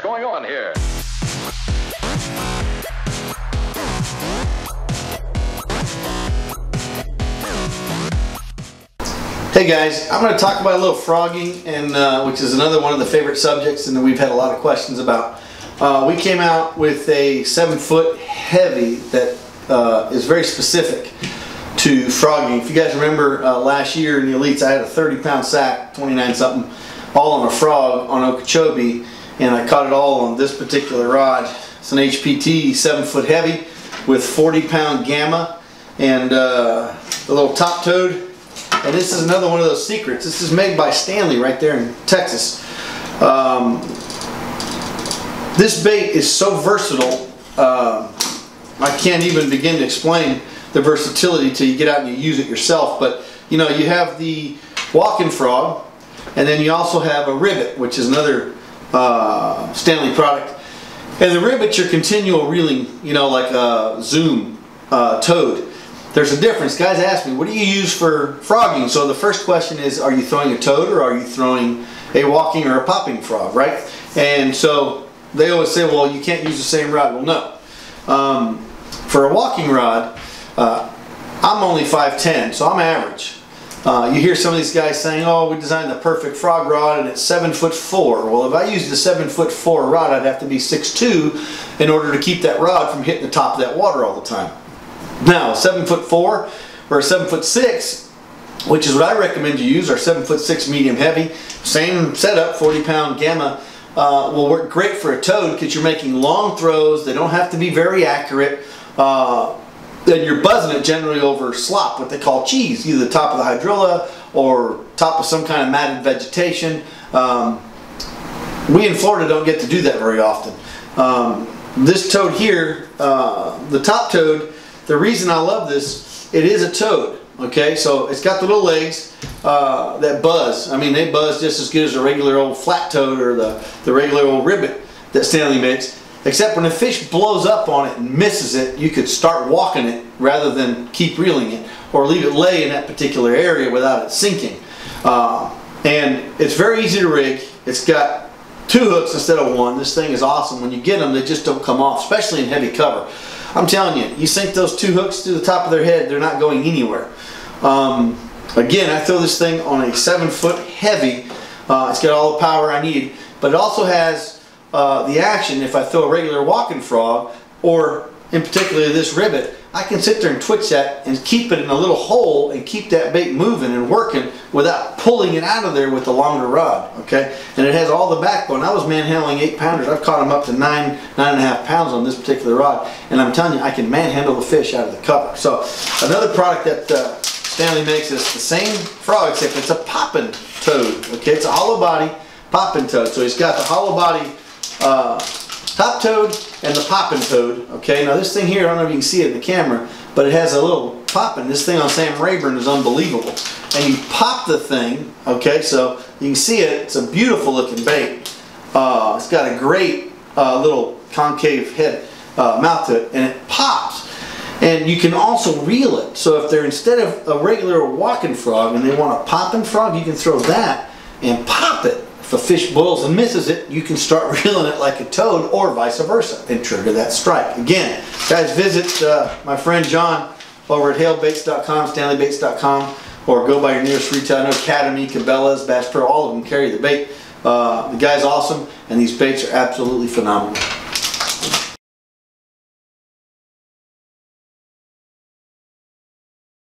going on here? Hey guys, I'm going to talk about a little frogging, and which is another one of the favorite subjects and that we've had a lot of questions about. We came out with a 7-foot heavy that is very specific to frogging. If you guys remember last year in the Elites, I had a 30-pound sack, 29 something, all on a frog on Okeechobee, and I caught it all on this particular rod. It's an HPT 7-foot heavy with 40-pound gamma and the little top toed. And this is another one of those secrets. This is made by Stanley right there in Texas. This bait is so versatile, I can't even begin to explain the versatility till you get out and you use it yourself. But you know, you have the walking frog, and then you also have a ribbit, which is another Stanley product. And the ribbit's your continual reeling, you know, like a zoom toad. There's a difference. Guys ask me, what do you use for frogging? So the first question is, are you throwing a toad or are you throwing a walking or a popping frog, right? And so they always say, well, you can't use the same rod. Well, no. For a walking rod, I'm only 5'10", so I'm average. You hear some of these guys saying, oh, we designed the perfect frog rod and it's 7'4". Well, if I used a 7'4" rod, I'd have to be 6'2" in order to keep that rod from hitting the top of that water all the time. Now, 7'4" or a 7'6", which is what I recommend you use, our 7'6" medium heavy, same setup, 40-pound gamma, will work great for a toad because you're making long throws. They don't have to be very accurate. Then you're buzzing it generally over slop, what they call cheese, either the top of the hydrilla or top of some kind of matted vegetation. We in Florida don't get to do that very often. This toad here, the top toad, the reason I love this, it is a toad, okay? So it's got the little legs that buzz. I mean, they buzz just as good as a regular old flat toad or the regular old ribbit that Stanley makes. Except when a fish blows up on it and misses it, you could start walking it rather than keep reeling it, or leave it lay in that particular area without it sinking. And it's very easy to rig. It's got 2 hooks instead of 1. This thing is awesome. When you get them, they just don't come off, especially in heavy cover. I'm telling you, you sink those 2 hooks to the top of their head, they're not going anywhere. Again, I throw this thing on a 7-foot heavy. It's got all the power I need, but it also has the action. If I throw a regular walking frog, or in particular this ribbit, I can sit there and twitch that and keep it in a little hole and keep that bait moving and working without pulling it out of there with the longer rod, okay? And it has all the backbone. I was manhandling 8-pounders. I've caught them up to 9.5 pounds on this particular rod, and I'm telling you, I can manhandle the fish out of the cover. So another product that Stanley makes is the same frog, except it's a popping toad, okay? It's a hollow body popping toad. So he's got the hollow body top toad and the popping toad. Okay, now this thing here, I don't know if you can see it in the camera, but it has a little popping. This thing on Sam Rayburn is unbelievable. And you pop the thing, okay, so you can see it. It's a beautiful looking bait. It's got a great little concave head mouth to it, and it pops. And you can also reel it. So if they're, instead of a regular walking frog and they want a popping frog, you can throw that and pop it. If a fish boils and misses it, you can start reeling it like a toad, or vice versa, and trigger that strike. Again, guys, visit my friend John over at halebaits.com, stanleybaits.com, or go by your nearest retailer. I know Academy, Cabela's, Bass Pro, all of them carry the bait. The guy's awesome, and these baits are absolutely phenomenal.